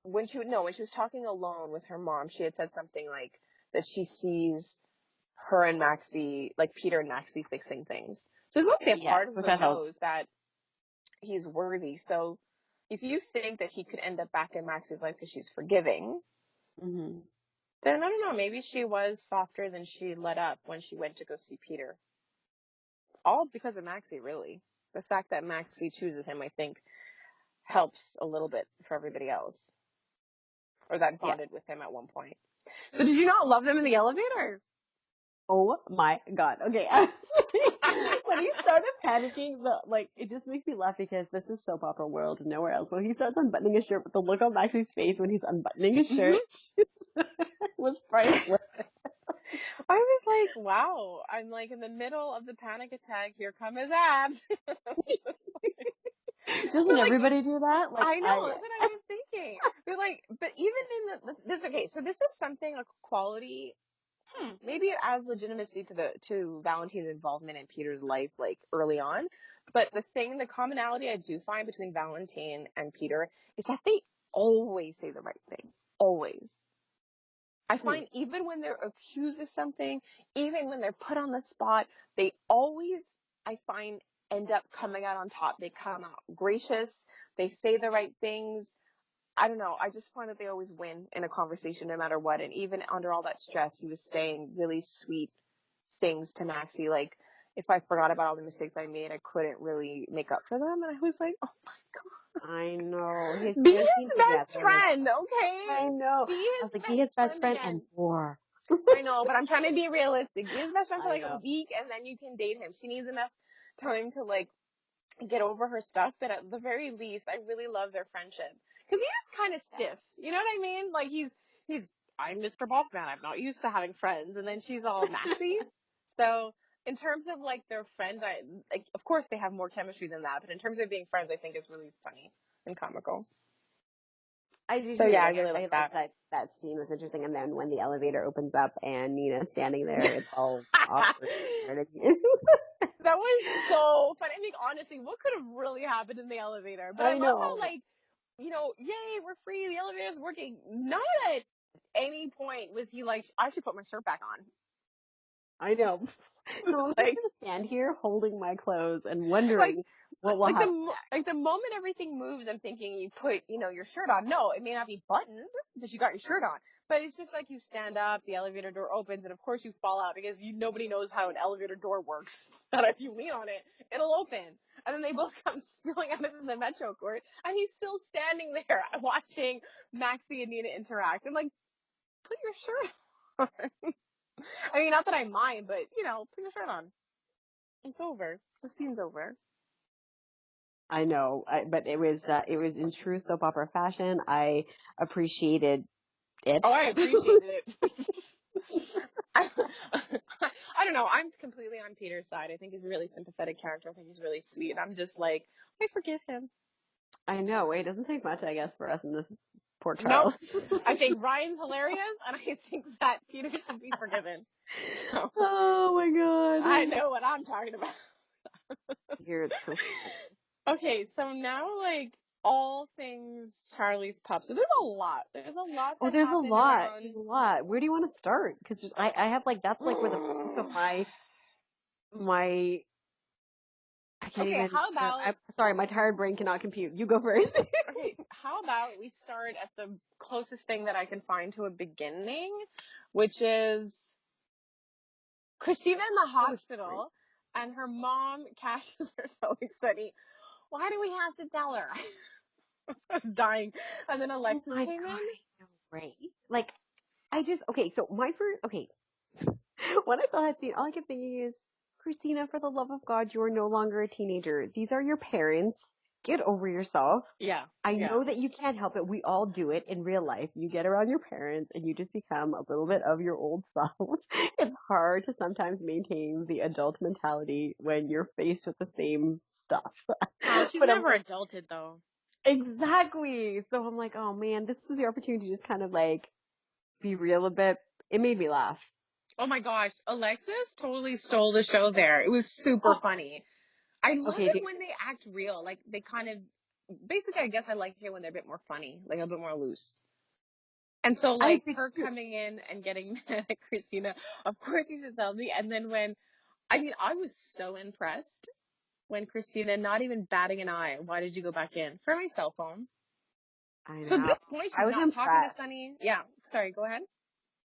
when she was talking alone with her mom, she had said something like that she sees her and Maxie, like Peter and Maxie, fixing things. So there's obviously a part Yes, of which her I thought. knows that he's worthy. So if you think that he could end up back in Maxie's life because she's forgiving, Hmm. then I don't know. Maybe she was softer than she let up when she went to go see Peter. All because of Maxie, really. The fact that Maxie chooses him, I think, helps a little bit for everybody else, or that Yeah. bonded with him at one point. So did you not love them in the elevator? Oh my God. Okay. When he started panicking, like it just makes me laugh because this is soap opera world and nowhere else. So he starts unbuttoning his shirt, but the look on Maxie's face when he's unbuttoning his shirt Mm-hmm. was priceless. I was like, wow. I'm like in the middle of the panic attack. Here come his abs. But Doesn't like, everybody do that? Like I know, that's what I was thinking. But like, but even in this, okay, so this is something, a quality, maybe it adds legitimacy to Valentine's involvement in Peter's life, like early on. But the commonality I do find between Valentine and Peter is that they always say the right thing. Always. I Hmm. find even when they're accused of something, even when they're put on the spot, they always, I find, end up coming out on top. They come out gracious. They say the right things. I don't know. I just find that they always win in a conversation no matter what. And even under all that stress, he was saying really sweet things to Maxie. Like, if I forgot about all the mistakes I made, I couldn't really make up for them. And I was like, oh my I know. His God. Be parenting his best together is, friend, okay? I know. Be I his was like, be best his best friend friend and again. more. I know, but I'm trying to be realistic. Be his best friend for I like a know. week and then you can date him. She needs enough time to like get over her stuff, but at the very least, I really love their friendship. Cause he is kind of stiff. You know what I mean? Like he's, I'm Mr. Bossman. I'm not used to having friends. And then she's all Maxie. So in terms of like their friends, like, of course they have more chemistry than that, but in terms of being friends, I think it's really funny and comical. I do So too. yeah, I Like really I like like that. that scene was interesting. And then when the elevator opens up and Nina's standing there, it's all awkward and weird again. That was so funny. I mean, honestly, what could have really happened in the elevator? But I I love how, know. like, yay, we're free. The elevator's working. Not at any point was he like, I should put my shirt back on. I know. So I'm It's just like, gonna stand here holding my clothes and like, wondering what will happen like the moment everything moves, I'm thinking you put, your shirt on. No, it may not be buttoned, but you got your shirt on. But it's just like you stand up, the elevator door opens, and of course you fall out because nobody knows how an elevator door works. That if you lean on it, it'll open. And then they both come spilling out of the Metro court, and he's still standing there watching Maxie and Nina interact. I'm like, put your shirt on. I mean, not that I mind, but put your shirt on. It's over. The scene's over. I know, but it was in true soap opera fashion. I appreciated Oh, it. I appreciated it. I, I don't know. I'm completely on Peter's side. I think he's a really sympathetic character. I think he's really sweet. I'm just like, I forgive him. I know. It doesn't take much, I guess, for us in this Port Nope. Charles. I think Ryan's hilarious, and I think that Peter should be forgiven. So Oh my I god. know what I'm talking about. You're so funny. Okay, so now like all things Charlie's Pup. So there's a lot. There's a lot Oh, that there's a happened lot. There's around. a lot. Where do you want to start? Because I have like that's like where the bulk of my I can't Okay, even. how about I'm sorry, my tired brain cannot compute. You go first. okay, how about we start at the closest thing that I can find to a beginning, which is Christina in the Oh, sorry. hospital and her mom catches her so excited. Why do we have to tell her? I was dying. And then Oh Alexis my god, came in. I know, right? Like I just okay. So my first okay. When I saw that scene, all I kept thinking is, Christina, for the love of God, you are no longer a teenager. These are your parents. Get over yourself. Yeah, I yeah. know that you can't help it. We all do it in real life. You get around your parents and you just become a little bit of your old self. It's hard to sometimes maintain the adult mentality when you're faced with the same stuff. Oh, she's But I'm never like, adulted though. exactly. So I'm like, oh man, this is your opportunity to just kind of like be real a bit. It made me laugh. Oh my gosh, Alexis totally stole the show there. It was super funny. I love Okay, it when they act real. Like they kind of, basically, I guess I like it when they're a bit more funny, like a bit more loose. And so, I like agree her too. coming in and getting mad at Christina, of course you should tell me. And then I mean, I was so impressed when Christina, not even batting an eye, why did you go back in? For my cell phone. I So at know. this point, I she's was not talking to impressed. Sunny. Yeah, sorry, go ahead.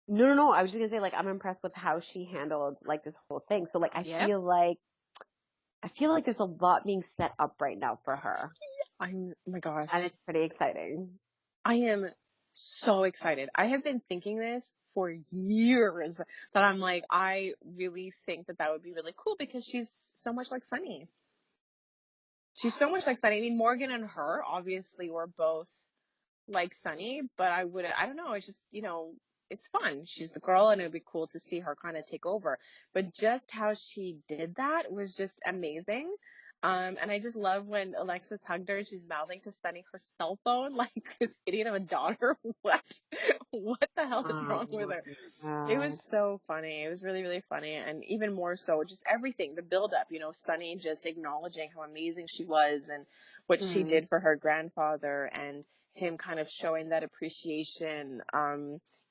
No, no, no. I was just gonna say, like, I'm impressed with how she handled like this whole thing. So, like, Yep. I feel like there's a lot being set up right now for her, Oh my and gosh. it's pretty exciting. I am so excited. I have been thinking this for years that I'm like, I really think that would be really cool because she's so much like Sunny. She's so much like Sunny. I mean, Morgan and her obviously were both like Sunny, but I don't know. It's just, it's fun. She's the girl and it would be cool to see her kind of take over. But just how she did that was just amazing. And I just love when Alexis hugged her, she's mouthing to Sunny her cell phone like this idiot of a daughter. What the hell is Oh wrong with my her? It was god. so funny. It was really, really funny. And even more so, just everything, the build up, Sunny just acknowledging how amazing she was and what she Mm, did for her grandfather and him kind of showing that appreciation.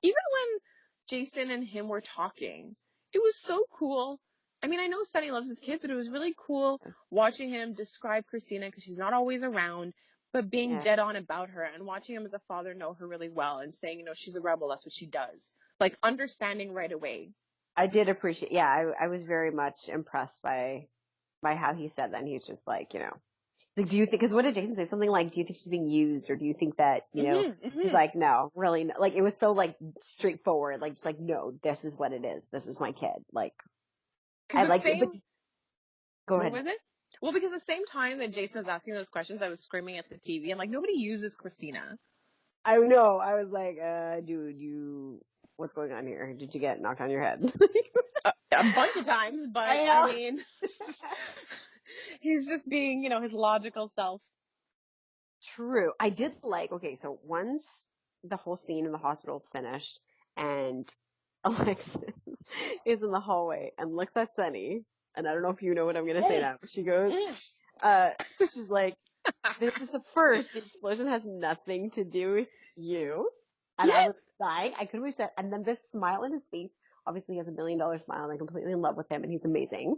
Even when Jason and him were talking, it was so cool. I mean, I know Sunny loves his kids, but it was really cool watching him describe Christina because she's not always around, but being yeah, dead on about her and watching him as a father know her really well and saying, she's a rebel. That's what she does. Like understanding right away. I did appreciate. Yeah, I was very much impressed by how he said that. And he's just like, it's like, do you think? Because what did Jason say? Something like, do you think she's being used, or do you think that Mm-hmm. He's Mm-hmm. like, no, really, no. Like it was so like straightforward, like just like, no, this is what it is. This is my kid. Like Because I the liked it, but same, go what ahead. was it? Well, because the same time that Jason was asking those questions, I was screaming at the TV. I'm like, nobody uses Christina. I know. I was like, dude, what's going on here? Did you get knocked on your head? A bunch of times, but I I know. mean, he's just being, his logical self. True. I did like, okay, so once the whole scene in the hospital is finished and Alexis is in the hallway and looks at Sunny, and I don't know if you know what I'm going to say Mm, now, but she goes, mm. uh, she's like, this is the first. The explosion has nothing to do with you. And I was Yes, dying. I couldn't believe that. And then this smile in his face, obviously he has $1 million smile and I'm completely in love with him and he's amazing.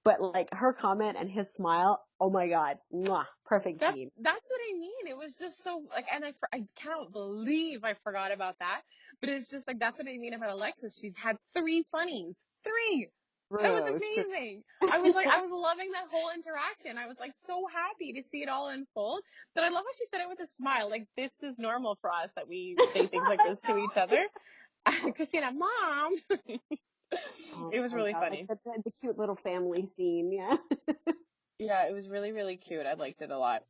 But like her comment and his smile, oh my God, mwah, perfect scene. that's what I mean. It was just so like, and I cannot believe I forgot about that. But it's just like that's what I mean about Alexis. She's had three funnies, three. That was True, true. amazing. I was loving that whole interaction. I was like so happy to see it all unfold. But I love how she said it with a smile. Like this is normal for us that we say things like I this to each know. other. Christina, mom. Oh It was my really God, like funny. the cute little family scene, yeah. Yeah, it was really, really cute. I liked it a lot.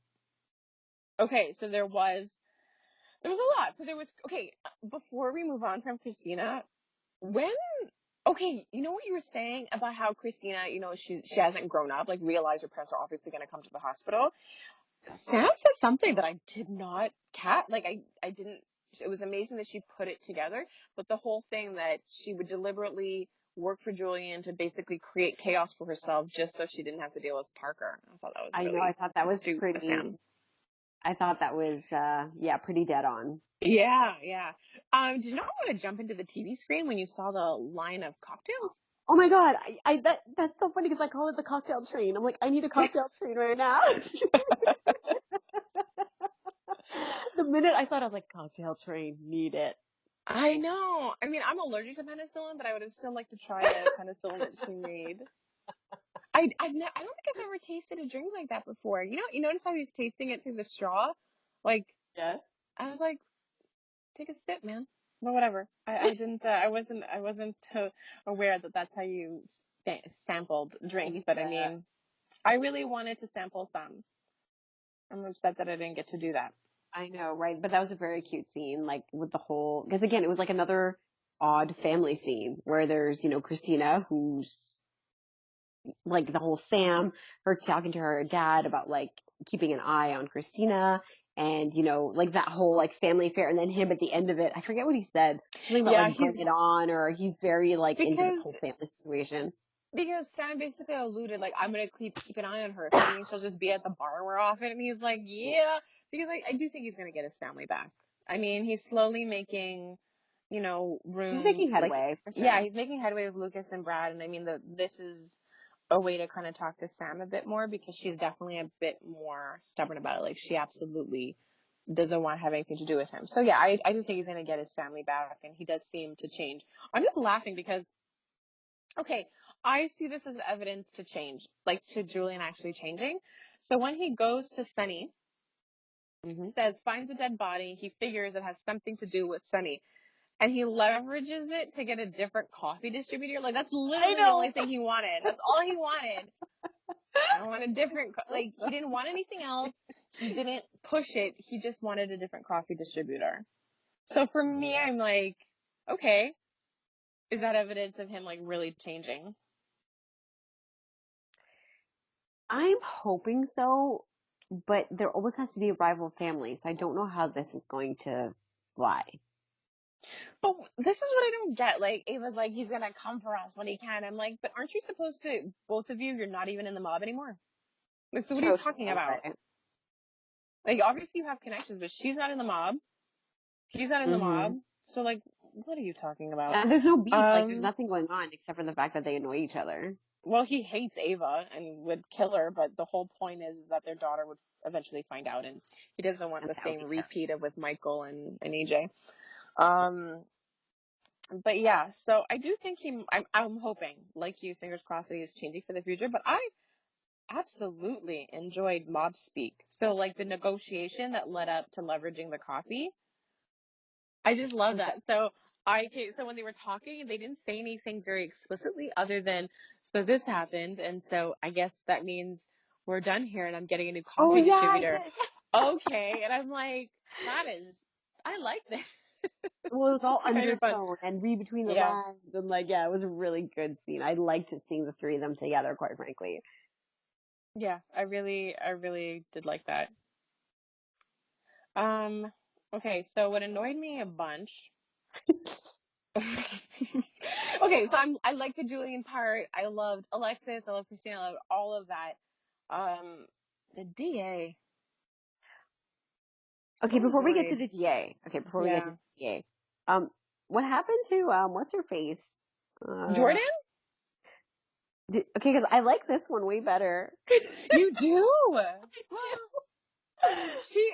Okay, so there was a lot. So there was okay, before we move on from Christina, when okay, you know what you were saying about how Christina, she hasn't grown up, like realized her parents are obviously gonna come to the hospital. Sam said something that I did not like I didn't, it was amazing that she put it together, but the whole thing that she would deliberately work for Julian to basically create chaos for herself just so she didn't have to deal with Parker. I thought that was I know. I really thought that was astute of pretty. Sam. I thought that was yeah, pretty dead on. Yeah, yeah. Did you not want to jump into the TV screen when you saw the line of cocktails? Oh my god, that's so funny because I call it the cocktail train. I'm like, I need a cocktail train right now. The minute I thought I was like, cocktail train, need it. I know. I mean, I'm allergic to penicillin, but I would have still liked to try the penicillin that she made. I don't think I've ever tasted a drink like that before. You notice how he's tasting it through the straw? Like, Yeah. I was like, take a sip, man. But whatever. I didn't, I wasn't aware that that's how you sampled drinks. Taste, But I mean, I really wanted to sample some. I'm upset that I didn't get to do that. I know, right? But that was a very cute scene, like with the whole, because again, it was like another odd family scene where there's, Christina, who's like the whole Sam, her talking to her dad about like keeping an eye on Christina and, like that whole like family affair. And then him at the end of it, I forget what he said. Something about Yeah, like bring it on, or he's very like into this because whole family situation. Sam basically alluded, like, I'm gonna keep an eye on her. If anything, she'll just be at the bar more often. And he's like, yeah, because I do think he's gonna get his family back. I mean, he's slowly making, He's room. making Like, headway for yeah, sure. he's making headway with Lucas and Brad. And I mean, this is a way to kind of talk to Sam a bit more because she's definitely a bit more stubborn about it. Like, she absolutely doesn't want to have anything to do with him. So yeah, I do think he's gonna get his family back, and he does seem to change. I'm just laughing because, okay, I see this as evidence to change, like to Julian actually changing. So when he goes to Sunny, Hmm. finds a dead body, he figures it has something to do with Sunny. And he leverages it to get a different coffee distributor. Like, that's I literally the know. only thing he wanted. That's all he wanted. I don't want a different, like, he didn't want anything else. He didn't push it. He just wanted a different coffee distributor. So for me, I'm like, okay, is that evidence of him, like, really changing? I'm hoping so, but there always has to be a rival family, so I don't know how this is going to fly. But this is what I don't get. Like, Ava's like, he's gonna come for us when he can. I'm like, but aren't you supposed to, both of you, you're not even in the mob anymore? Like, so what are you True, talking true, about? right? Like, obviously you have connections, but she's not in the mob. He's not in the Mm-hmm. mob. So, like, what are you talking about? And there's no beef, like there's Um, nothing going on except for the fact that they annoy each other. well, he hates Ava and would kill her, but the whole point is that their daughter would eventually find out, and he doesn't want And the that would same be repeat of with Michael and AJ. Um, but yeah, so I do think I'm hoping, like you, fingers crossed that he's changing for the future, but I absolutely enjoyed mob speak. So like the negotiation that led up to leveraging the coffee, I just love terrible. that. So when they were talking, they didn't say anything very explicitly other than, so this happened, and so I guess that means we're done here, and I'm getting a new Oh coffee yeah, distributor. yeah. Okay, and I'm like, I like this. Well, it was This is all kind of fun. undertone and read between the Yeah, lines, and like, yeah, it was a really good scene. I liked seeing the three of them together, quite frankly. yeah, I really did like that. Um, okay, so what annoyed me a bunch. Okay, so I like the Julian part. I loved Alexis. I love Christina. I loved all of that. Um, the DA, Okay, so before we get to annoyed. the DA, Yeah, um, what happened to what's her face? Uh, Jordan, okay, because I like this one way better. you do. Well, she.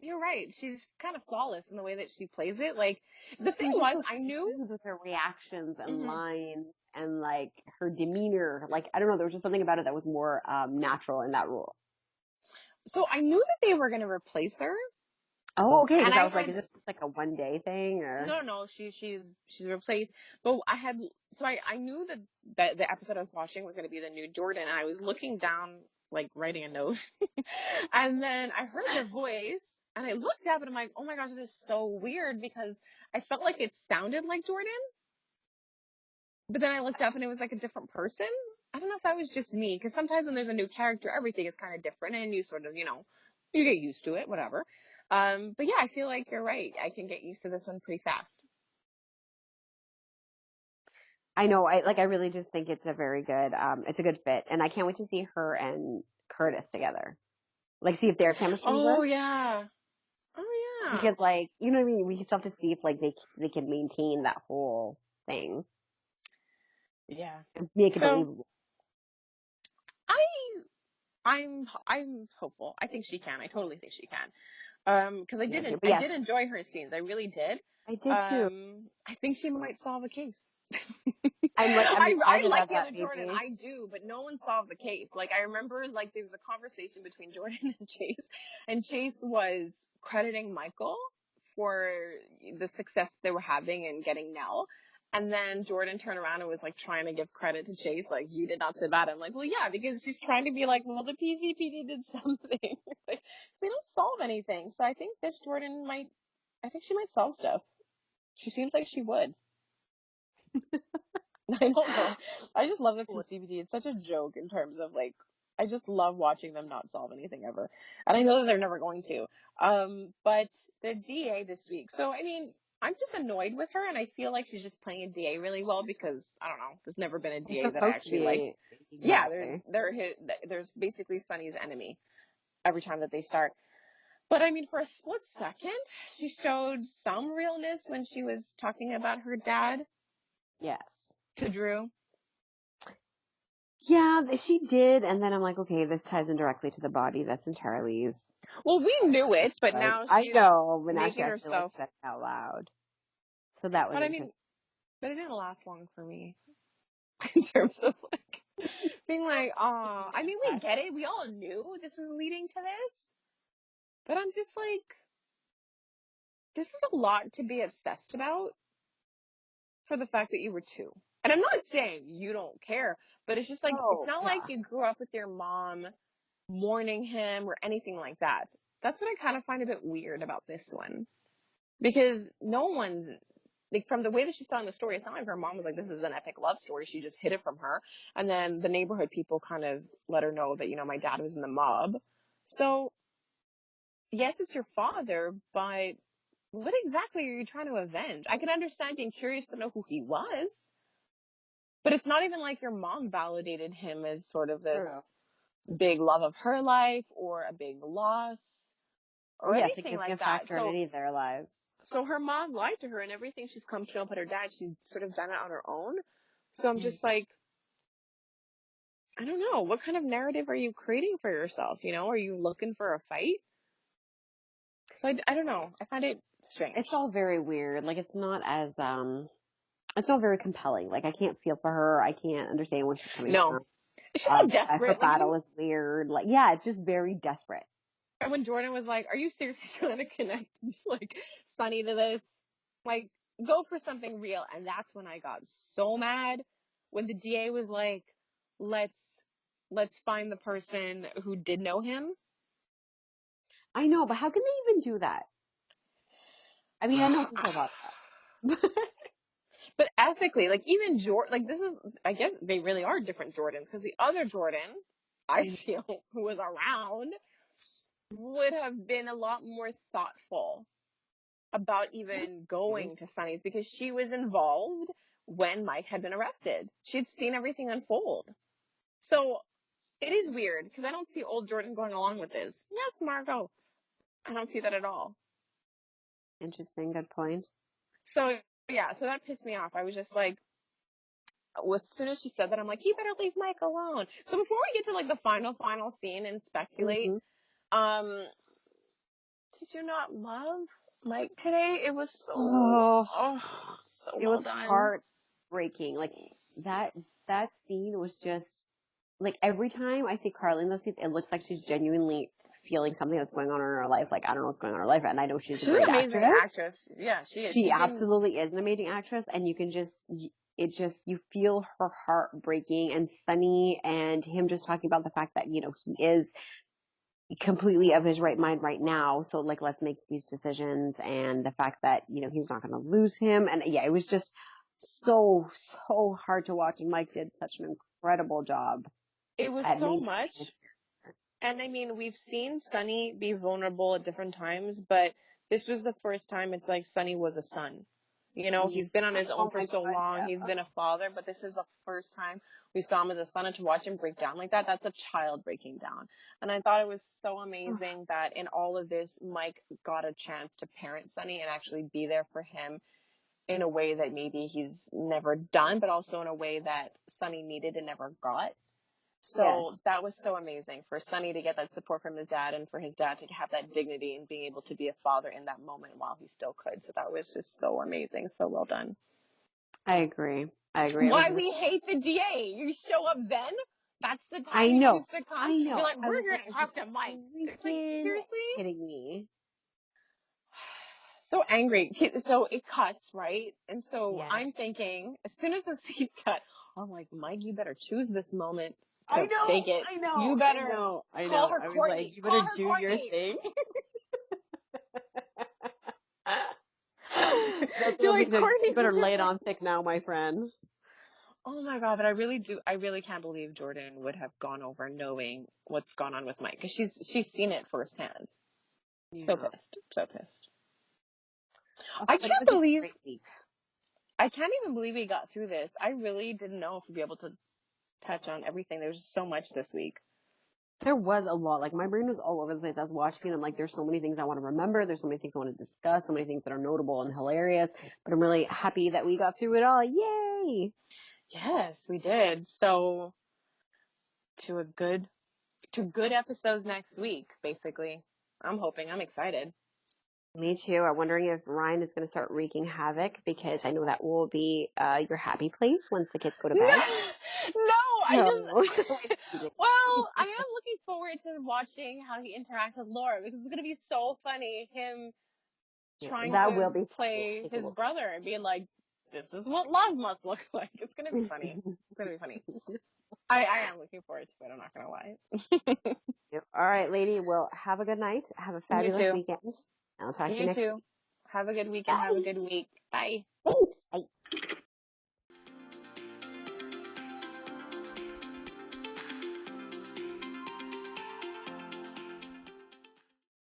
You're right. She's kind of flawless in the way that she plays it. Like the She thing was just was, so I knew. smooth with her reactions and Mhm. lines and like her demeanor. Like I don't know, there was just something about it that was more natural in that role. So I knew that they were going to replace her, Oh, okay, and because I I was like, is had this just like a one day thing or? no, no, she's replaced. But I knew that the episode I was watching was going to be the new Jordan. And I was looking down, like writing a note, and then I heard her voice, and I looked up, and I'm like, oh my gosh, this is so weird because I felt like it sounded like Jordan, but then I looked up, and it was like a different person. I don't know if that was just me, because sometimes when there's a new character, everything is kind of different, and you sort of, you get used to it, whatever. But yeah, I feel like you're right. I can get used to this one pretty fast. I know. I really just think it's a very good, it's a good fit, and I can't wait to see her and Curtis together. Like, see if their chemistry Oh works. yeah. Oh yeah. Because, like, you know what I mean? We still have to see if, like, they can maintain that whole thing Yeah. and make it So believable. I I'm hopeful. I think she can. I totally think she can. Because Yeah, too. But I yes, did enjoy her scenes. I really did. I did too. I think she might solve a case. I'm I excited like about the that, other Jordan. maybe. I do, but no one solved the case. Like I remember, like there was a conversation between Jordan and Chase was crediting Michael for the success they were having in getting Nell. And then Jordan turned around and was like trying to give credit to Chase, like you did not so bad. I'm like, well, yeah, because she's trying to be like, well, the PCPD did something. Like, so they don't solve anything. So I think this Jordan might, I think she might solve stuff. She seems like she would. I don't know. I just love the PCPD. It's such a joke in terms of like, I just love watching them not solve anything ever. And I know that they're never going to. But the DA this week. So, I mean, I'm just annoyed with her and I feel like she's just playing a DA really well because, I don't know, there's never been a They're DA that I supposed to actually liked. be. Yeah, Exactly. there's basically Sunny's enemy every time that they start. But I mean, for a split second, she showed some realness when she was talking about her dad Yes. to Drew. Yeah, she did. And then I'm like, okay, this ties in directly to the body that's in Charlie's. Well, we knew it, but But now I she's know, but now she making actually like herself. said it out loud. So that was But I mean, interesting. but it didn't last long for me in terms of like being like, oh, I mean, we get it. We all knew this was leading to this, but I'm just like, this is a lot to be obsessed about for the fact that you were two. And I'm not saying you don't care, but it's just like, it's Oh, not like yeah. you grew up with your mom mourning him or anything like that. That's what I kind of find a bit weird about this one. Because no one's like from the way that she's telling the story, it's not like her mom was like, this is an epic love story. She just hid it from her. And then the neighborhood people kind of let her know that, my dad was in the mob. So yes, it's your father, but what exactly are you trying to avenge? I can understand being curious to know who he was, but it's not even like your mom validated him as sort of True. this big love of her life or a big loss Or or yeah, anything like significant that. factor in So any of their lives. her mom lied to her and everything she's come to know about her dad, she's sort of done it on her own. So I'm just like, I don't know. What kind of narrative are you creating for yourself? Are you looking for a fight? Because I don't know. I find it It's strange. all very weird. Like it's not very compelling. Like I can't feel for her. I can't understand where she's coming No. from. It's just so Her desperate. Like, battle is weird. Like yeah, it's just very desperate. when Jordan was like, are you seriously trying to connect, like, Sunny to this? Like, go for something real. And that's when I got so mad when the DA was like, let's, let's find the person who did know him. I know, but how can they even do that? I mean, I know it's a soap opera. But ethically, like even Jordan, like this is, I guess they really are different Jordans because the other Jordan, I feel, who was around, would have been a lot more thoughtful about even going to Sunny's because she was involved when Mike had been arrested. She'd seen everything unfold. So it is weird because I don't see old Jordan going along with this. Yes, Margot. I don't see that at all. Interesting, good point. So yeah, so that pissed me off. I was just like, as soon as she said that, I'm like, you better leave Mike alone. So before we get to like the final scene and speculate, Mm-hmm. um, did you not love Mike today? It was Oh, so it well was done. heartbreaking. Like that that scene was just like every time I see Carly in those scenes, it looks like she's genuinely feeling something that's going on in her life. Like I don't know what's going on in her life, and I know she's a She's an great amazing actress. actress. Yeah, she is. She She can. absolutely is an amazing actress, and you can you feel her heart breaking and Sunny and him just talking about the fact that, he is completely of his right mind right now. So like, let's make these decisions and the fact that, he's not going to lose him. And yeah, it was just so hard to watch. And Mike did such an incredible job It was at so maintaining it. much. And I mean, we've seen Sonny be vulnerable at different times, but this was the first time it's like Sonny was a son. You know, Yeah. he's been on his own Oh for my so God, long. He's yeah. been a father, but this is the first time we saw him as a son. And to watch him break down like that, that's a child breaking down. And I thought it was so amazing that in all of this, Mike got a chance to parent Sonny and actually be there for him in a way that maybe he's never done, but also in a way that Sonny needed and never got. So Yes, that was so amazing for Sonny to get that support from his dad and for his dad to have that dignity and being able to be a father in that moment while he still could. So that was just so amazing. So well done. I agree. I agree. It was Why really, we hate the DA. You show up then? That's the I time you know. choose to come? I Be know. like, I we're was here like, to are you talk to Mike. It's like, freaking seriously? kidding me? So angry. So it cuts, right? And so I'm Yes. thinking, as soon as the scene cut, I'm like, Mike, you better choose this moment I to know. fake it. I know. You I better know. I call know. her I was like, Courtney. you better Call her do your Courtney. thing. That's Be what like, he said. Courtney, You better who's your lay it friend? on thick now, my friend. Oh my God, but I really can't believe Jordan would have gone over knowing what's gone on with Mike. Because she's seen it firsthand. So Yeah. pissed. So pissed. Also, I but it can't was a believe, great week. I can't even believe we got through this. I really didn't know if we'd be able to touch on everything. There was just so much this week. There was a lot. Like my brain was all over the place. I was watching it. I'm like, there's so many things I want to remember. There's so many things I want to discuss. So many things that are notable and hilarious. But I'm really happy that we got through it all. Yay! Yes, we did. So to a good to good episodes next week, basically. I'm hoping. I'm excited. Me too. I'm wondering if Ryan is going to start wreaking havoc because I know that will be your happy place once the kids go to No, bed. no, I So, just. so excited. Well, I am looking forward to watching how he interacts with Laura because it's going to be so funny him Yeah, trying that will to be funny. I play think it his will. brother and being like, "This is what love must look like." It's going to be funny. It's going to be funny. I am looking forward to it. I'm not going to lie. Yep. All right, lady. Well, have a good night. Have a You fabulous too. weekend. I'll talk to you You next too. week. Have a good weekend. Have a Bye. good week. Bye. Thanks. Bye.